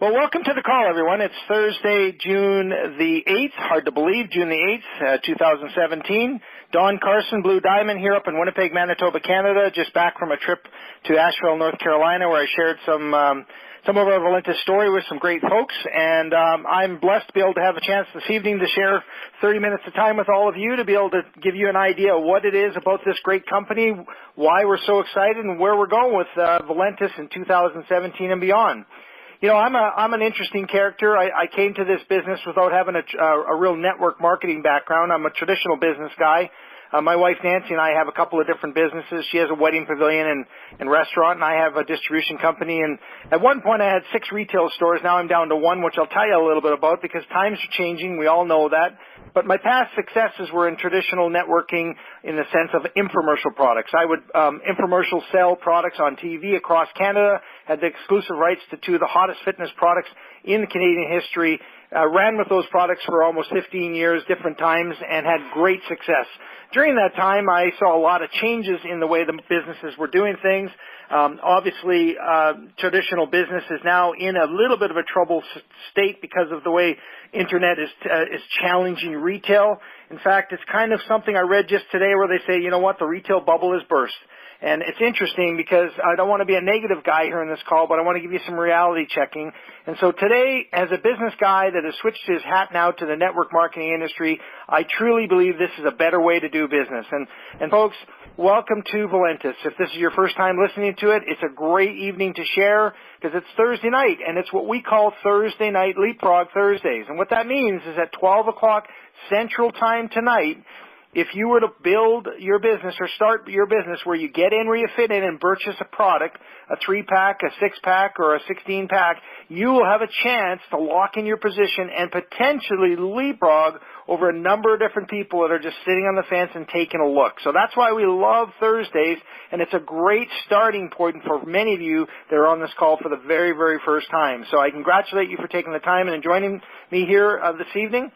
Well, welcome to the call, everyone. It's Thursday, June the 8th. Hard to believe, June the 8th, 2017. Don Carson, Blue Diamond, here up in Winnipeg, Manitoba, Canada. Just back from a trip to Asheville, North Carolina, where I shared some of our Valentus story with some great folks. And I'm blessed to be able to have a chance this evening to share 30 minutes of time with all of you to be able to give you an idea of what it is about this great company, why we're so excited, and where we're going with Valentus in 2017 and beyond. You know, I'm an interesting character. I came to this business without having a real network marketing background. I'm a traditional business guy. My wife Nancy and I have a couple of different businesses. She has a wedding pavilion and restaurant, and I have a distribution company. And at one point I had 6 retail stores. Now I'm down to 1, which I'll tell you a little bit about because times are changing. We all know that. But my past successes were in traditional networking in the sense of infomercial products. I would infomercial sell products on TV across Canada, had the exclusive rights to 2 of the hottest fitness products in Canadian history, ran with those products for almost 15 years, different times, and had great success. During that time, I saw a lot of changes in the way the businesses were doing things. Obviously, traditional business is now in a little bit of a troubled state because of the way Internet is challenging retail. In fact, it's kind of something I read just today where they say, you know what, the retail bubble has burst. And it's interesting because I don't want to be a negative guy here in this call, but I want to give you some reality checking. And so today, as a business guy that has switched his hat now to the network marketing industry, I truly believe this is a better way to do business. And folks, welcome to Valentus. If this is your first time listening to it, it's a great evening to share because it's Thursday night, and it's what we call Thursday Night Leapfrog Thursdays. And what that means is at 12 o'clock Central Time tonight, if you were to build your business or start your business where you get in where you fit in and purchase a product, a 3-pack, a 6-pack, or a 16-pack, you will have a chance to lock in your position and potentially leapfrog over a number of different people that are just sitting on the fence and taking a look. So that's why we love Thursdays, and it's a great starting point for many of you that are on this call for the very, very first time. So I congratulate you for taking the time and joining me here this evening.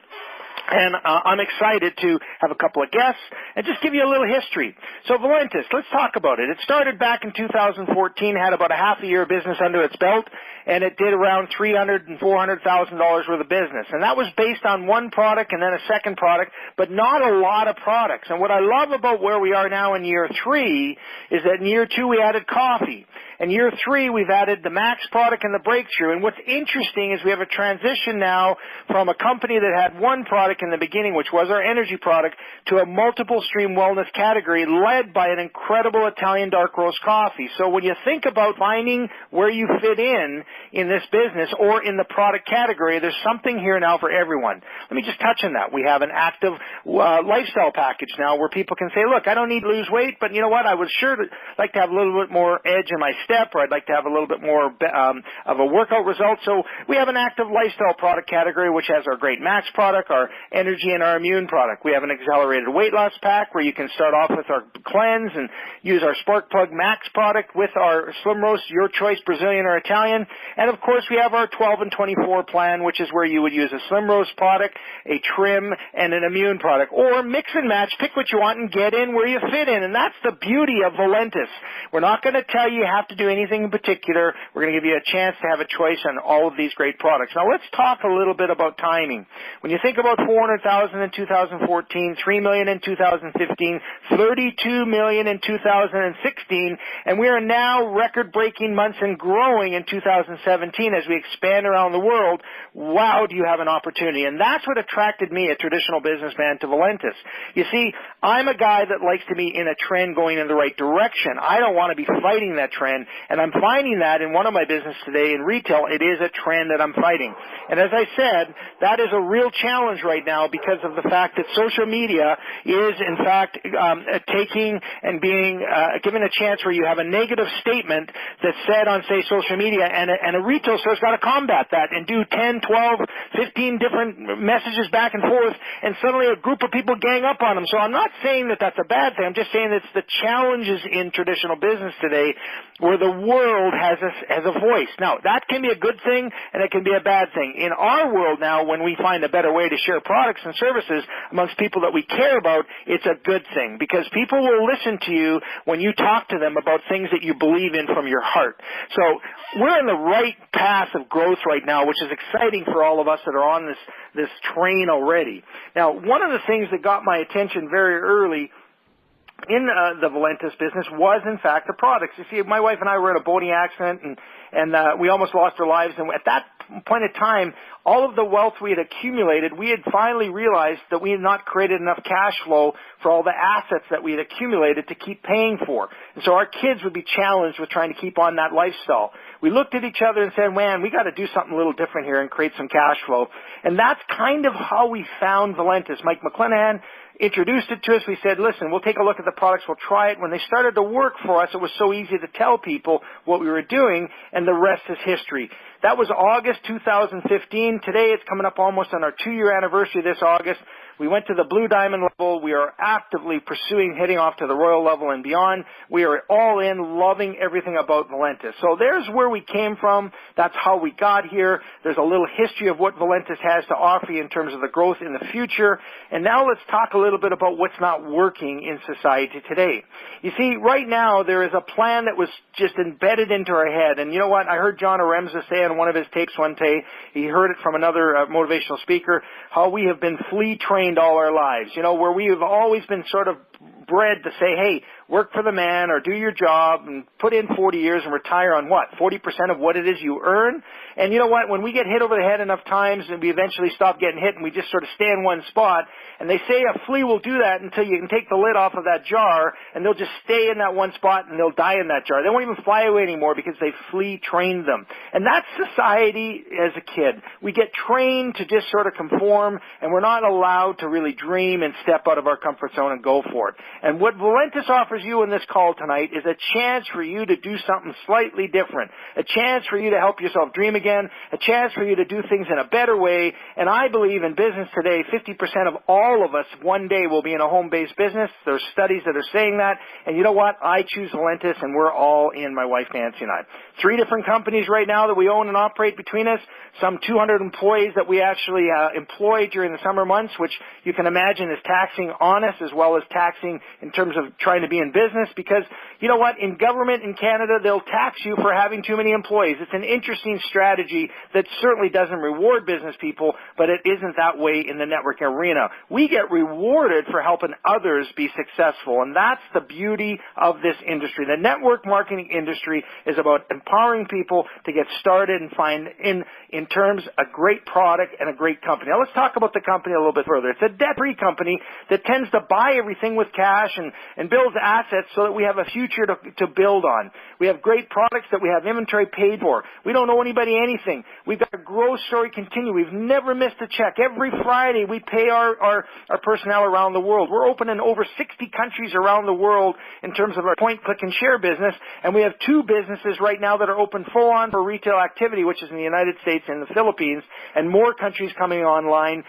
And I'm excited to have a couple of guests and just give you a little history. So Valentus, let's talk about it. It started back in 2014, had about a half a year of business under its belt, and it did around $300,000 and $400,000 worth of business. And that was based on one product and then a second product, but not a lot of products. And what I love about where we are now in year 3 is that in year 2 we added coffee. In year 3, we've added the Max product and the Breakthrough. And what's interesting is we have a transition now from a company that had one product in the beginning, which was our energy product, to a multiple stream wellness category led by an incredible Italian dark roast coffee. So when you think about finding where you fit in this business or in the product category, there's something here now for everyone. Let me just touch on that. We have an active lifestyle package now where people can say, look, I don't need to lose weight, but you know what? I would sure like to have a little bit more edge in my step, or I'd like to have a little bit more of a workout result. So we have an active lifestyle product category, which has our great Max product, our energy, and our immune product. We have an accelerated weight loss pack where you can start off with our cleanse and use our Spark Plug Max product with our SlimRoast, your choice, Brazilian or Italian. And of course, we have our 12 and 24 plan, which is where you would use a SlimRoast product, a trim, and an immune product. Or mix and match, pick what you want and get in where you fit in. And that's the beauty of Valentus. We're not going to tell you have to do anything in particular. We're going to give you a chance to have a choice on all of these great products. Now let's talk a little bit about timing. When you think about 400,000 in 2014, 3 million in 2015, 32 million in 2016, and we are now record-breaking months and growing in 2017 as we expand around the world. Wow, do you have an opportunity? And that's what attracted me, a traditional businessman, to Valentus. You see, I'm a guy that likes to be in a trend going in the right direction. I don't want to be fighting that trend, and I'm finding that in one of my business today in retail, it is a trend that I'm fighting. And as I said, that is a real challenge right now because of the fact that social media is, in fact, taking and being given a chance where you have a negative statement that's said on, say, social media, and a retail store's got to combat that and do 10, 12, 15 different messages back and forth, and suddenly a group of people gang up on them. So I'm not saying that that's a bad thing. I'm just saying it's the challenges in traditional business today where the world has a voice. Now, that can be a good thing and it can be a bad thing. In our world now, when we find a better way to share products and services amongst people that we care about, it's a good thing because people will listen to you when you talk to them about things that you believe in from your heart. So we're in the right path of growth right now, which is exciting for all of us that are on this train already. Now, one of the things that got my attention very early in the Valentus business was, in fact, the products. You see, my wife and I were in a boating accident, and we almost lost our lives. And at that point in time, all of the wealth we had accumulated, we had finally realized that we had not created enough cash flow for all the assets that we had accumulated to keep paying for. And so our kids would be challenged with trying to keep on that lifestyle. We looked at each other and said, man, we got to do something a little different here and create some cash flow. And that's kind of how we found Valentus. Mike McClanahan introduced it to us. We said, listen, we'll take a look at the products. We'll try it. When they started to work for us, it was so easy to tell people what we were doing, and the rest is history. That was August 2015. Today it's coming up almost on our 2-year anniversary this August. We went to the Blue Diamond level. We are actively pursuing heading off to the Royal level and beyond. We are all in, loving everything about Valentus. So there's where we came from. That's how we got here. There's a little history of what Valentus has to offer you in terms of the growth in the future. And now let's talk a little bit about what's not working in society today. You see, right now there is a plan that was just embedded into our head. And you know what? I heard John Aremza say on one of his tapes one day, he heard it from another motivational speaker, how we have been flea trained all our lives, you know, where we have always been sort of bred to say, hey, work for the man or do your job and put in 40 years and retire on what? 40% of what it is you earn? And you know what? When we get hit over the head enough times and we eventually stop getting hit and we just sort of stay in one spot, and they say a flea will do that until you can take the lid off of that jar, and they'll just stay in that one spot and they'll die in that jar. They won't even fly away anymore because they flea trained them. And that's society as a kid. We get trained to just sort of conform, and we're not allowed to really dream and step out of our comfort zone and go for it. And what Valentus offers you in this call tonight is a chance for you to do something slightly different, a chance for you to help yourself dream again, a chance for you to do things in a better way. And I believe in business today, 50% of all of us one day will be in a home-based business. There's studies that are saying that. And you know what? I choose Valentus, and we're all in, my wife Nancy and I. 3 different companies right now that we own and operate between us, some 200 employees that we actually employ during the summer months, which you can imagine is taxing on us as well as taxing in terms of trying to be in business, because you know what, in government in Canada they'll tax you for having too many employees. It's an interesting strategy that certainly doesn't reward business people, but it isn't that way in the network arena. We get rewarded for helping others be successful, and that's the beauty of this industry. The network marketing industry is about empowering people to get started and find in terms a great product and a great company. Now let's talk about the company a little bit further. It's a debt-free company that tends to buy everything with cash and builds assets so that we have a future to build on. We have great products that we have inventory paid for. We don't owe anybody anything. We've got a growth story continue. We've never missed a check. Every Friday we pay our personnel around the world. We're open in over 60 countries around the world in terms of our point, click, and share business, and we have 2 businesses right now that are open full on for retail activity, which is in the United States and the Philippines, and more countries coming online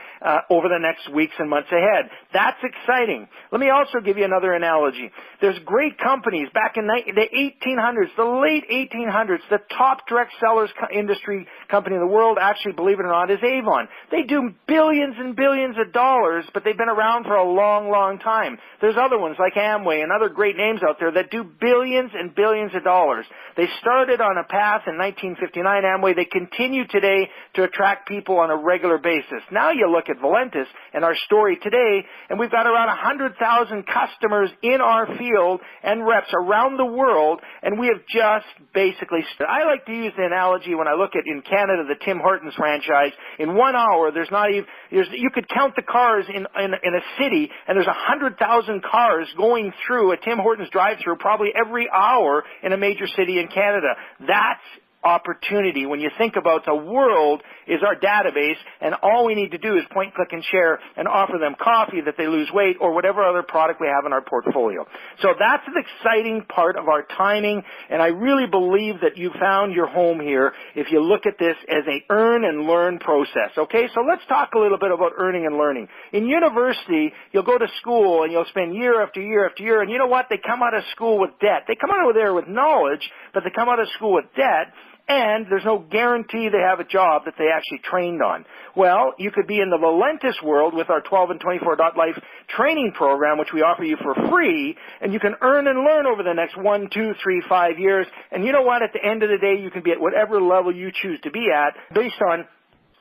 over the next weeks and months ahead. That's exciting. Let me also give you another analogy. There's great companies back in the 1800s, the late 1800s, the top direct sellers industry company in the world, actually, believe it or not, is Avon. They do billions and billions of dollars, but they've been around for a long, long time. There's other ones like Amway and other great names out there that do billions and billions of dollars. They started on a path in 1959, Amway. They continue today to attract people on a regular basis. Now you look at Valentus and our story today, and we've got around 100,000 customers in our field and reps around the world, and we have just basically started. I like to use the analogy when I look at, in Canada, the Tim Hortons franchise. In 1 hour, there's not even, you could count the cars in a city, and there's 100,000 cars going through a Tim Hortons drive-through probably every hour in a major city in Canada. That's opportunity. When you think about the world is our database, and all we need to do is point, click, and share and offer them coffee that they lose weight or whatever other product we have in our portfolio. So that's an exciting part of our timing, and I really believe that you found your home here if you look at this as a earn and learn process. Okay, so let's talk a little bit about earning and learning. In university, you'll go to school and you'll spend year after year after year, and you know what? They come out of school with debt. They come out of there with knowledge, but they come out of school with debt. and there's no guarantee they have a job that they actually trained on. Well, you could be in the Valentus world with our 12 and 24.life training program, which we offer you for free, and you can earn and learn over the next 1, 2, 3, 5 years. And you know what? At the end of the day, you can be at whatever level you choose to be at based on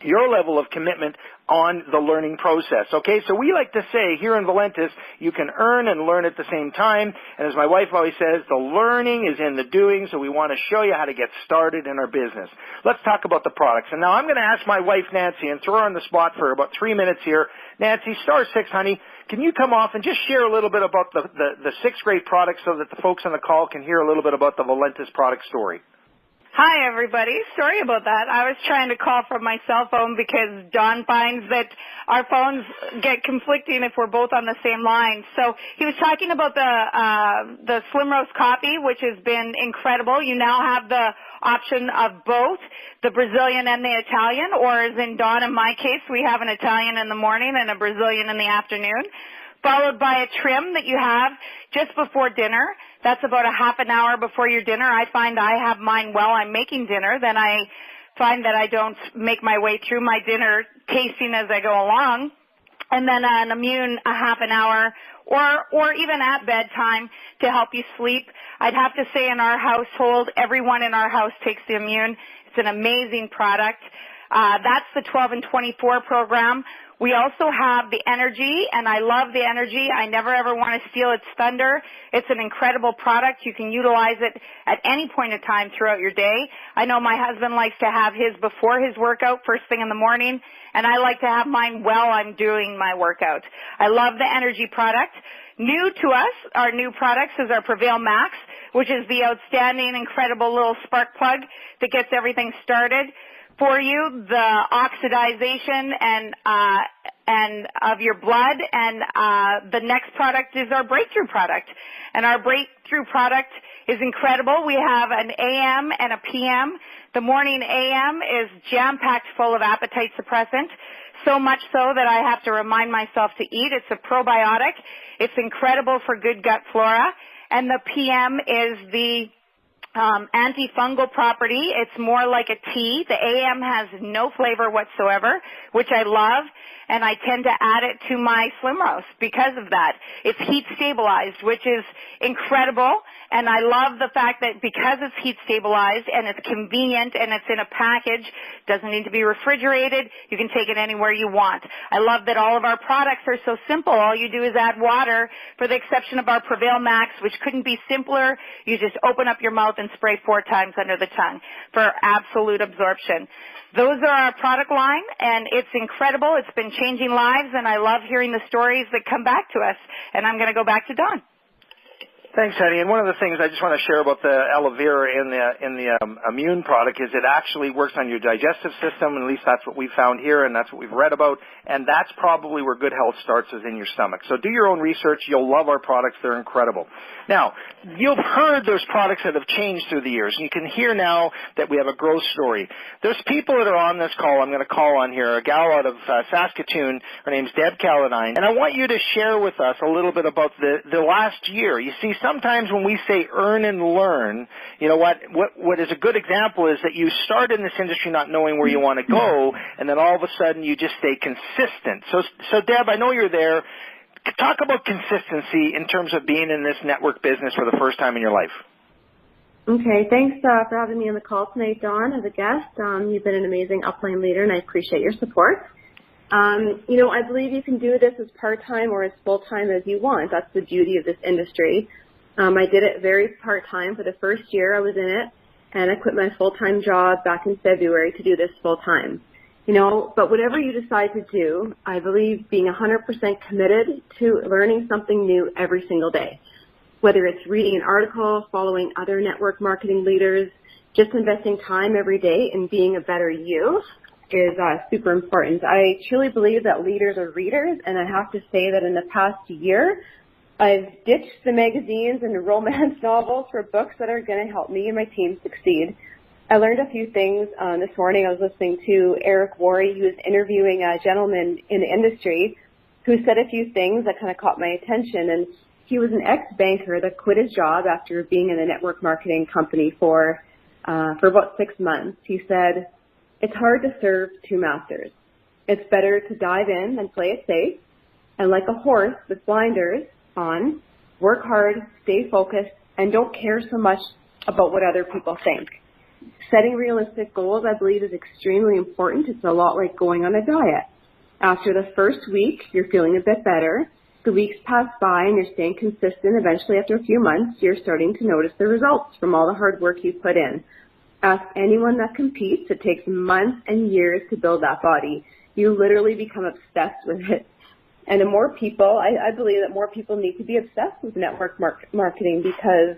your level of commitment on the learning process. Okay, so we like to say here in Valentus, you can earn and learn at the same time. And as my wife always says, the learning is in the doing, so we want to show you how to get started in our business. Let's talk about the products. And now I'm going to ask my wife, Nancy, and throw her on the spot for about 3 minutes here. Nancy, *6, honey, can you come off and just share a little bit about the 6 great products so that the folks on the call can hear a little bit about the Valentus product story? Hi, everybody. Sorry about that. I was trying to call from my cell phone because Don finds that our phones get conflicting if we're both on the same line. So he was talking about the SlimRoast coffee, which has been incredible. You now have the option of both the Brazilian and the Italian, or as in Don and my case, we have an Italian in the morning and a Brazilian in the afternoon, followed by a trim that you have just before dinner. That's about a half an hour before your dinner. I find I have mine while I'm making dinner. Then I find that I don't make my way through my dinner tasting as I go along. And then an immune a half an hour or even at bedtime to help you sleep. I'd have to say in our household, everyone in our house takes the immune. It's an amazing product. That's the 12 and 24 program. We also have the energy, and I love the energy. I never ever want to steal its thunder. It's an incredible product. You can utilize it at any point in time throughout your day. I know my husband likes to have his before his workout, first thing in the morning, and I like to have mine while I'm doing my workout. I love the energy product. New to us, our new products, is our Prevail Max, which is the outstanding, incredible little spark plug that gets everything started for you, the oxidization and of your blood, and the next product is our breakthrough product. And our breakthrough product is incredible. We have an AM and a PM. The morning AM is jam-packed full of appetite suppressant, so much so that I have to remind myself to eat. It's a probiotic. It's incredible for good gut flora. And the PM is the antifungal property. It's more like a tea. The AM has no flavor whatsoever, which I love, and I tend to add it to my SlimRoast because of that. It's heat stabilized, which is incredible, and I love the fact that because it's heat stabilized and it's convenient and it's in a package, doesn't need to be refrigerated, you can take it anywhere you want. I love that all of our products are so simple. All you do is add water, for the exception of our Prevail Max, which couldn't be simpler. You just open up your mouth and spray 4 times under the tongue for absolute absorption. Those are our product line, and it's incredible. It's been changing lives, and I love hearing the stories that come back to us. And I'm going to go back to Don. Thanks, Hetty. And one of the things I just want to share about the aloe vera in the immune product is it actually works on your digestive system, and at least that's what we found here, and that's what we've read about, and that's probably where good health starts, is in your stomach. So do your own research. You'll love our products. They're incredible. Now, you've heard there's products that have changed through the years, and you can hear now that we have a growth story. There's people that are on this call. I'm going to call on here, a gal out of Saskatoon. Her name's Deb Caladine, and I want you to share with us a little bit about the last year. You see, sometimes when we say earn and learn, you know what is a good example is that you start in this industry not knowing where you want to go, and then all of a sudden you just stay consistent. So Deb, I know you're there. Talk about consistency in terms of being in this network business for the first time in your life. Okay, thanks for having me on the call tonight, Don, as a guest. You've been an amazing upline leader, and I appreciate your support. I believe you can do this as part-time or as full-time as you want. That's the beauty of this industry. I did it very part-time for the first year I was in it, and I quit my full-time job back in February to do this full-time. But whatever you decide to do, I believe being 100% committed to learning something new every single day, whether it's reading an article, following other network marketing leaders, just investing time every day in being a better you is super important. I truly believe that leaders are readers, and I have to say that in the past year, I've ditched the magazines and the romance novels for books that are going to help me and my team succeed. I learned a few things this morning. I was listening to Eric Worre, who was interviewing a gentleman in the industry who said a few things that kind of caught my attention. And he was an ex-banker that quit his job after being in a network marketing company for for about 6 months. He said, "It's hard to serve two masters. It's better to dive in than play it safe. And like a horse with blinders on, work hard, stay focused, and don't care so much about what other people think." Setting realistic goals, I believe, is extremely important. It's a lot like going on a diet. After the first week, you're feeling a bit better. The weeks pass by and you're staying consistent. Eventually, after a few months, you're starting to notice the results from all the hard work you've put in. Ask anyone that competes. It takes months and years to build that body. You literally become obsessed with it. And the more people, I believe that more people need to be obsessed with network marketing because,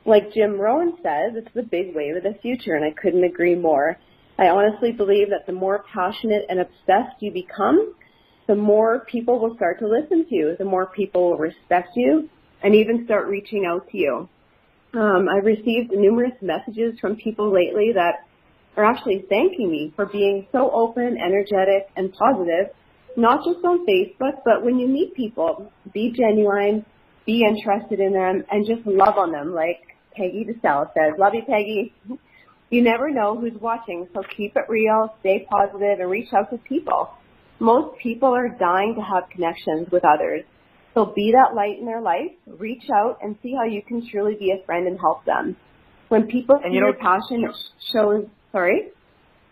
like Jim Rohn says, it's the big wave of the future, and I couldn't agree more. I honestly believe that the more passionate and obsessed you become, the more people will start to listen to you, the more people will respect you, and even start reaching out to you. I've received numerous messages from people lately that are actually thanking me for being so open, energetic, and positive, not just on Facebook, but when you meet people, be genuine, be interested in them, and just love on them, like Peggy DeSalle says. Love you, Peggy. You never know who's watching, so keep it real, stay positive, and reach out to people. Most people are dying to have connections with others. So be that light in their life, reach out, and see how you can truly be a friend and help them. When people see your passion, it shows, sorry?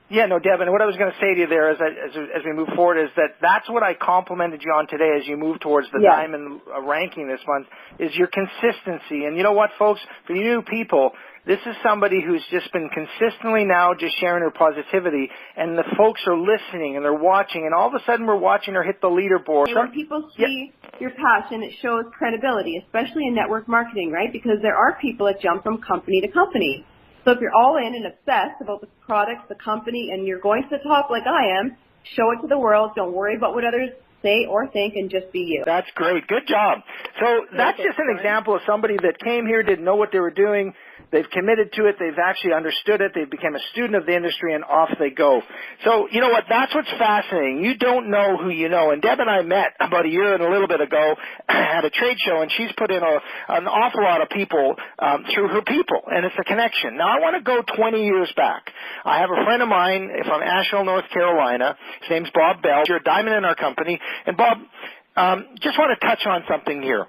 Yeah, no, Deb, and what I was going to say to you there as we move forward is that's what I complimented you on today as you move towards the Diamond ranking this month, is your consistency. And you know what, folks, for you new people, this is somebody who's just been consistently now just sharing her positivity, and the folks are listening and they're watching, and all of a sudden we're watching her hit the leaderboard. When people see your passion, it shows credibility, especially in network marketing, right? Because there are people that jump from company to company. So if you're all in and obsessed about the products, the company, and you're going to the top like I am, show it to the world. Don't worry about what others say or think, and just be you. That's great. Good job. So that's just an example of somebody that came here, didn't know what they were doing. They've committed to it. They've actually understood it. They've become a student of the industry, and off they go. So, you know what? That's what's fascinating. You don't know who you know. And Deb and I met about a year and a little bit ago at a trade show, and she's put in an awful lot of people through her people, and it's a connection. Now, I want to go 20 years back. I have a friend of mine from Asheville, North Carolina. His name's Bob Bell. You're a diamond in our company. And, Bob, just want to touch on something here.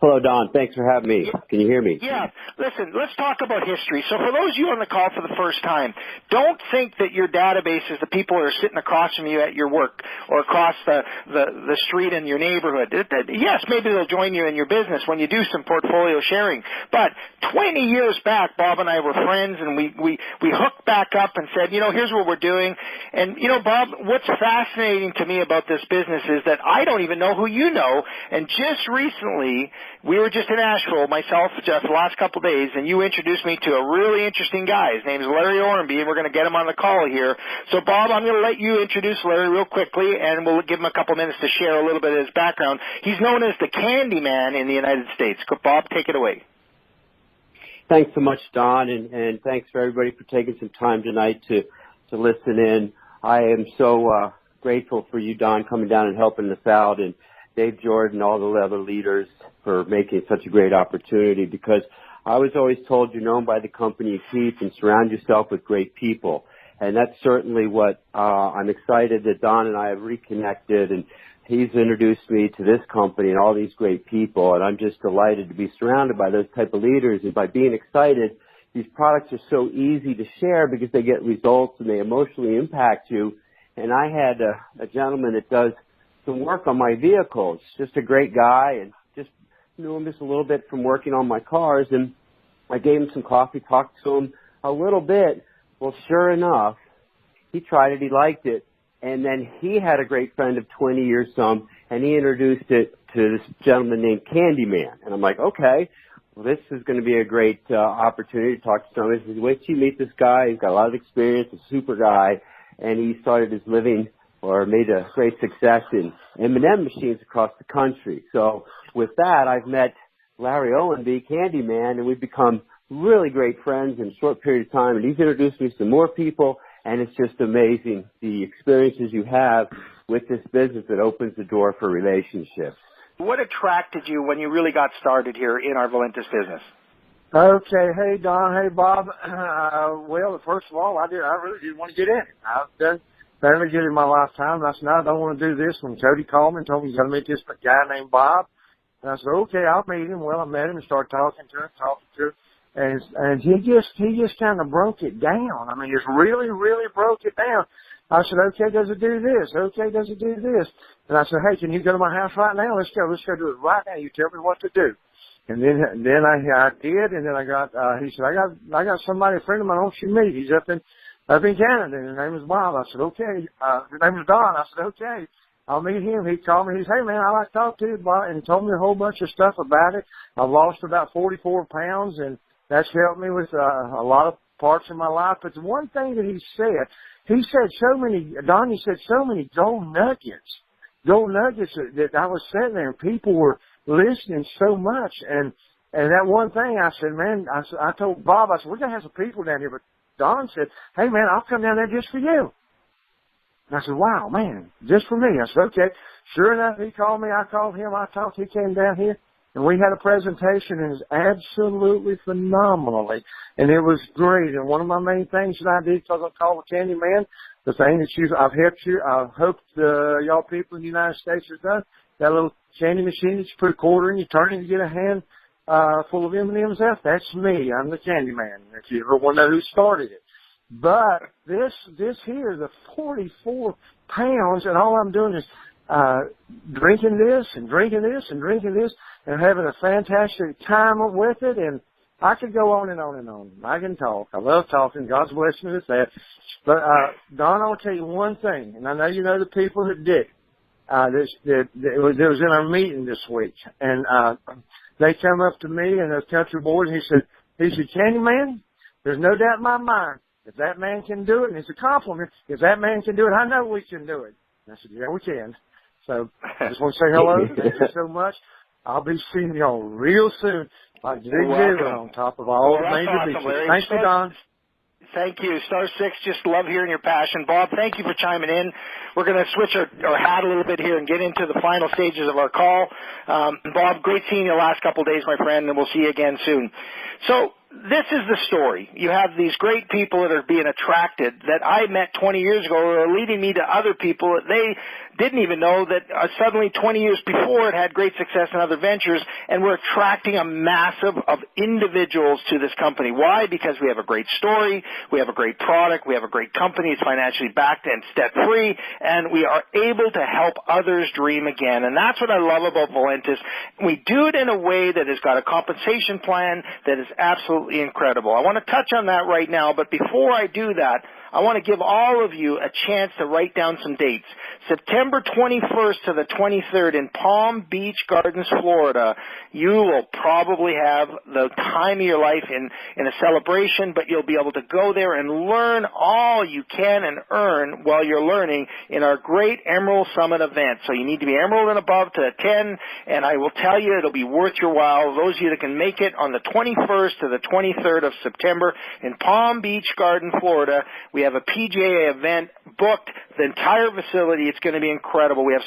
Hello, Don. Thanks for having me. Can you hear me? Yeah. Listen, let's talk about history. So for those of you on the call for the first time, don't think that your database is the people that are sitting across from you at your work or across the street in your neighborhood. Yes, maybe they'll join you in your business when you do some portfolio sharing. But 20 years back, Bob and I were friends, and we hooked back up and said, you know, here's what we're doing. And, you know, Bob, what's fascinating to me about this business is that I don't even know who you know. And just recently, we were just in Asheville, myself, just the last couple of days, and you introduced me to a really interesting guy. His name's Larry Orenby, and we're going to get him on the call here. So, Bob, I'm going to let you introduce Larry real quickly, and we'll give him a couple minutes to share a little bit of his background. He's known as the Candy Man in the United States. Bob, take it away. Thanks so much, Don, and thanks for everybody for taking some time tonight to listen in. I am so grateful for you, Don, coming down and helping us out, and Dave Jordan, all the other leaders for making such a great opportunity, because I was always told you're known by the company you keep and surround yourself with great people. And that's certainly what I'm excited that Don and I have reconnected, and he's introduced me to this company and all these great people, and I'm just delighted to be surrounded by those type of leaders. And by being excited, these products are so easy to share because they get results and they emotionally impact you. And I had a gentleman that does some work on my vehicles, just a great guy, and just knew him just a little bit from working on my cars, and I gave him some coffee, talked to him a little bit. Well, sure enough, he tried it, he liked it, and then he had a great friend of 20 years and he introduced it to this gentleman named Candyman, and I'm like, okay, well, this is going to be a great opportunity to talk to somebody. He said, wait till you meet this guy, he's got a lot of experience, a super guy, and he started his living or made a great success in M&M machines across the country. So with that, I've met Larry Owenby, Candyman, and we've become really great friends in a short period of time. And he's introduced me to some more people, and it's just amazing the experiences you have with this business that opens the door for relationships. What attracted you when you really got started here in our Valentus business? Okay, hey Don, hey Bob. Well, first of all, I really didn't want to get in it. I've done fairly good in my lifetime. And I said, no, I don't want to do this. When Cody called me and told me he's going to meet this guy named Bob, and I said, okay, I'll meet him. Well, I met him and started talking to him, and he just kind of broke it down. I mean, just really, really broke it down. I said, okay, does it do this? Okay, does it do this? And I said, hey, can you go to my house right now? Let's go do it right now. You tell me what to do. And then I did, and then he said, I got somebody, a friend of mine, I want you to meet. He's up in Canada, and his name is Bob. I said, okay. His name is Don. I said, okay. I'll meet him. He called me. He said, hey man, I like to talk to you about it, and told me a whole bunch of stuff about it. I've lost about 44 pounds, and that's helped me with a lot of parts of my life. But the one thing that he said so many gold nuggets that I was sitting there and people were listening so much. And that one thing I said, man, I told Bob, I said, we're going to have some people down here. But Don said, hey man, I'll come down there just for you. And I said, wow, man, just for me. I said, okay. Sure enough, he called me. I called him. I talked. He came down here. And we had a presentation, and it was absolutely phenomenally, and it was great. And one of my main things that I did, because I'm called the Candy Man, the thing that I've helped you, I hope y'all people in the United States have done, that little candy machine that you put a quarter in, you turn it and you get a hand full of M&M's out. That's me. I'm the Candy Man, if you ever want to know who started it. But this here, the 44 pounds, and all I'm doing is drinking this and drinking this and drinking this and having a fantastic time with it. And I could go on and on and on. I can talk. I love talking. God's blessed me with that. But, Don, I'll tell you one thing, and I know you know the people that did. It was in our meeting this week, and they come up to me and those country boys, and he said, Candy Man, there's no doubt in my mind, if that man can do it, and it's a compliment, if that man can do it, I know we can do it. And I said, yeah, we can. So I just want to say hello. Thank you so much. I'll be seeing y'all real soon. Like Zig Ziglar on top of all the major beaches. Thank you, Don. Thank you. Star 6, just love hearing your passion. Bob, thank you for chiming in. We're going to switch our hat a little bit here and get into the final stages of our call. Bob, great seeing you the last couple of days, my friend, and we'll see you again soon. So this is the story. You have these great people that are being attracted that I met 20 years ago who are leading me to other people that they didn't even know that suddenly 20 years before it had great success in other ventures, and we're attracting a massive of individuals to this company. Why? Because we have a great story, we have a great product, we have a great company, it's financially backed and step-free, and we are able to help others dream again. And that's what I love about Valentus. We do it in a way that has got a compensation plan that is absolutely incredible. I want to touch on that right now, but before I do that, I want to give all of you a chance to write down some dates. September 21st to the 23rd in Palm Beach Gardens, Florida. You will probably have the time of your life in a celebration, but you'll be able to go there and learn all you can and earn while you're learning in our great Emerald Summit event. So you need to be Emerald and above to attend, and I will tell you it'll be worth your while. Those of you that can make it on the 21st to the 23rd of September in Palm Beach Garden, Florida. We have a PGA event booked, the entire facility. It's going to be incredible. We have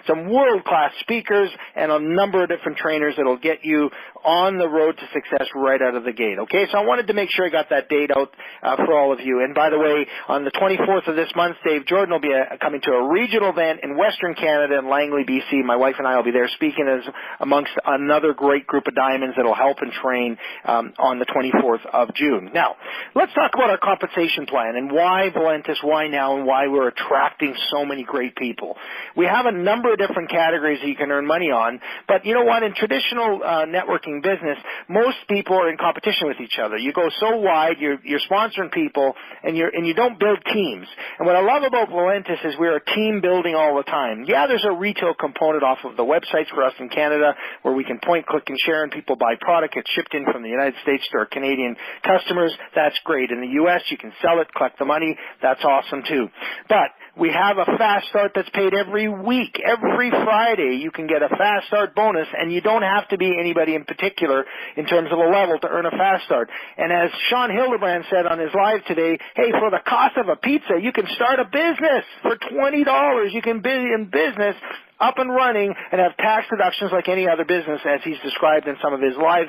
some world-class speakers and a number of different trainers that will get you on the road to success right out of the gate. Okay, so I wanted to make sure I got that date out for all of you. And by the way, on the 24th of this month, Dave Jordan will be coming to a regional event in Western Canada in Langley, BC. My wife and I will be there speaking as amongst another great group of diamonds that will help and train on the 24th of June. Now, let's talk about our compensation plan and why Valentus, why now, and why we're attracting so many great people. We have a number of different categories that you can earn money on, but you know what? In traditional networking business, most people are in competition with each other. You go so wide, you're sponsoring people, and you don't build teams. And what I love about Valentus is we're a team building all the time. Yeah, there's a retail component off of the websites for us in Canada where we can point, click, and share, and people buy product. It's shipped in from the United States to our Canadian customers. That's great. In the U.S., you can sell it, collect the money. That's awesome too. But we have a fast start that's paid every week. Every Friday you can get a fast start bonus, and you don't have to be anybody in particular in terms of a level to earn a fast start. And as Sean Hildebrand said on his live today, hey, for the cost of a pizza, you can start a business. For $20, you can be in business up and running and have tax deductions like any other business, as he's described in some of his live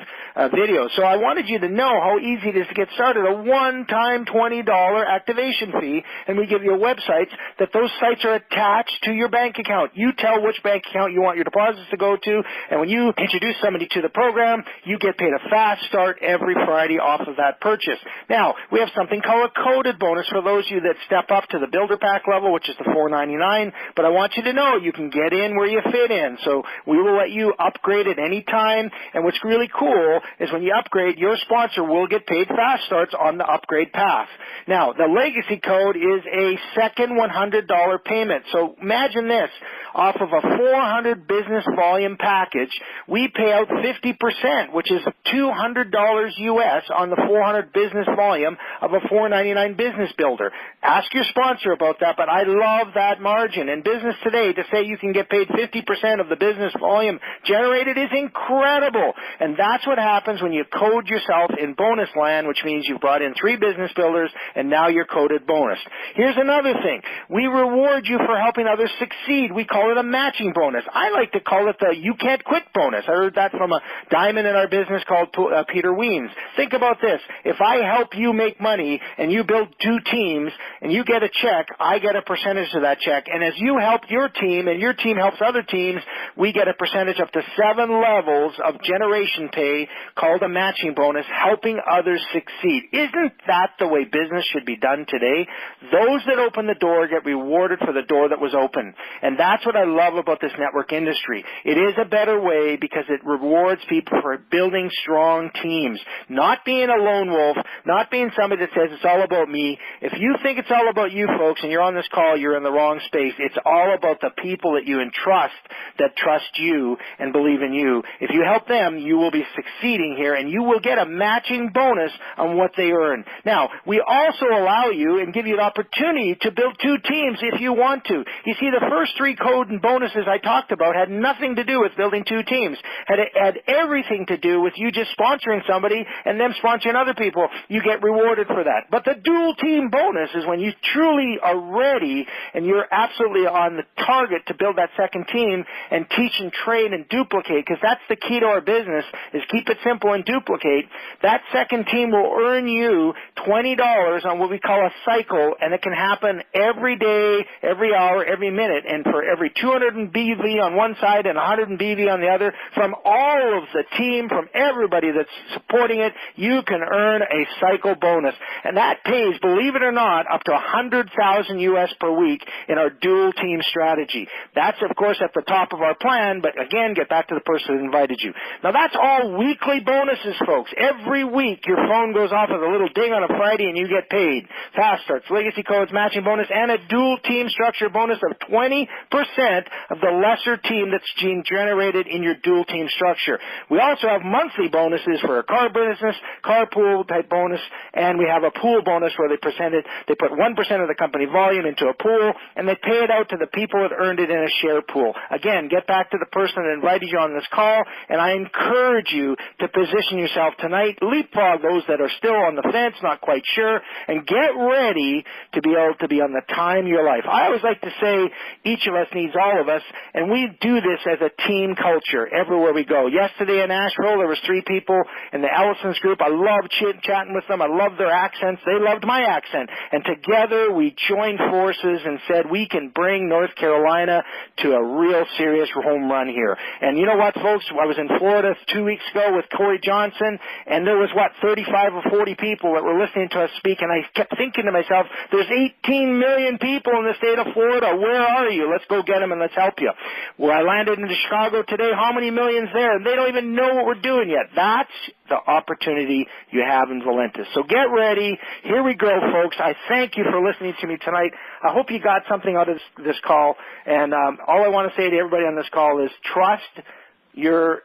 videos. So I wanted you to know how easy it is to get started. A one-time $20 activation fee, and we give you websites that those sites are attached to your bank account. You tell which bank account you want your deposits to go to, and when you introduce somebody to the program, you get paid a fast start every Friday off of that purchase. Now, we have something called a coded bonus for those of you that step up to the Builder Pack level, which is the $4.99, but I want you to know you can get in where you fit in. So we will let you upgrade at any time, and what's really cool is when you upgrade, your sponsor will get paid fast starts on the upgrade path. Now, the legacy code is a second $100 payment. So imagine this. Off of a 400 business volume package, we pay out 50%, which is $200 US on the 400 business volume of a $4.99 business builder. Ask your sponsor about that, but I love that margin. In business today, to say you can get paid 50% of the business volume generated is incredible. And that's what happens when you code yourself in bonus land, which means you've brought in 3 business builders and now you're coded bonus. Here's another thing. We reward you for helping others succeed. We call it a matching bonus. I like to call it the you can't quit bonus. I heard that from a diamond in our business called Peter Weens. Think about this. If I help you make money and you build 2 teams and you get a check, I get a percentage of that check. And as you help your team and your team helps other teams, we get a percentage up to 7 levels of generation pay called a matching bonus, helping others succeed. Isn't that the way business should be done today? Those that open the door get rewarded for the door that was open. And that's what I love about this network industry. It is a better way because it rewards people for building strong teams, not being a lone wolf, not being somebody that says it's all about me. If you think it's all about you folks and you're on this call, you're in the wrong space. It's all about the people that you entrust that trust you and believe in you. If you help them, you will be succeeding here and you will get a matching bonus on what they earn. Now, we also allow you and give you an opportunity to build 2 teams if you want to. You see, the first 3 code and bonuses I talked about had nothing to do with building 2 teams. Had everything to do with you just sponsoring somebody and them sponsoring other people. You get rewarded for that. But the dual team bonus is when you truly are ready and you're absolutely on the target to build that second team and teach and train and duplicate, because that's the key to our business, is keep it simple and duplicate. That second team will earn you $20 on what we call a cycle, and it can happen every day, every hour, every minute. And for every 200 BV on one side and 100 BV on the other, from all of the team, from everybody that's supporting it, you can earn a cycle bonus. And that pays, believe it or not, up to $100,000 US per week in our dual team strategy. That's, of course, at the top of our plan, but again, get back to the person who invited you. Now, that's all weekly bonuses, folks. Every week, your phone goes off with a little ding on a Friday and you get paid. Fast starts, legacy codes, matching bonus, and a dual team structure bonus of 20% of the lesser team that's being generated in your dual team structure. We also have monthly bonuses for a car business, carpool type bonus, and we have a pool bonus where they put 1% of the company volume into a pool and they pay it out to the people that earned it in a share pool. Again, get back to the person that invited you on this call, and I encourage you to position yourself tonight, leapfrog those that are still on the fence, not quite sure, and get ready to be able to be on the time of your life. I always like to say each of us needs all of us, and we do this as a team culture everywhere we go. Yesterday in Asheville, there was 3 people in the Ellison's group. I loved chatting with them. I loved their accents. They loved my accent. And together we joined forces and said we can bring North Carolina to a real serious home run here. And you know what, folks? I was in Florida 2 weeks ago with Corey Johnson, and there was, 35 or 40 people that were listening to us speak, and I kept thinking to myself, there's 18 million people in the state of Florida. Where are you? Let's go get them and let's help you. Well, I landed in Chicago today. How many millions there? And they don't even know what we're doing yet. That's the opportunity you have in Valentus. So get ready. Here we go, folks. I thank you for listening to me tonight. I hope you got something out of this call. And all I want to say to everybody on this call is trust your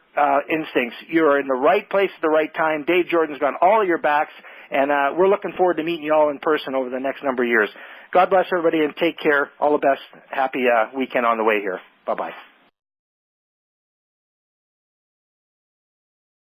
instincts. You're in the right place at the right time. Dave Jordan's got all of your backs, and we're looking forward to meeting you all in person over the next number of years. God bless everybody, and take care. All the best. Happy weekend on the way here. Bye-bye.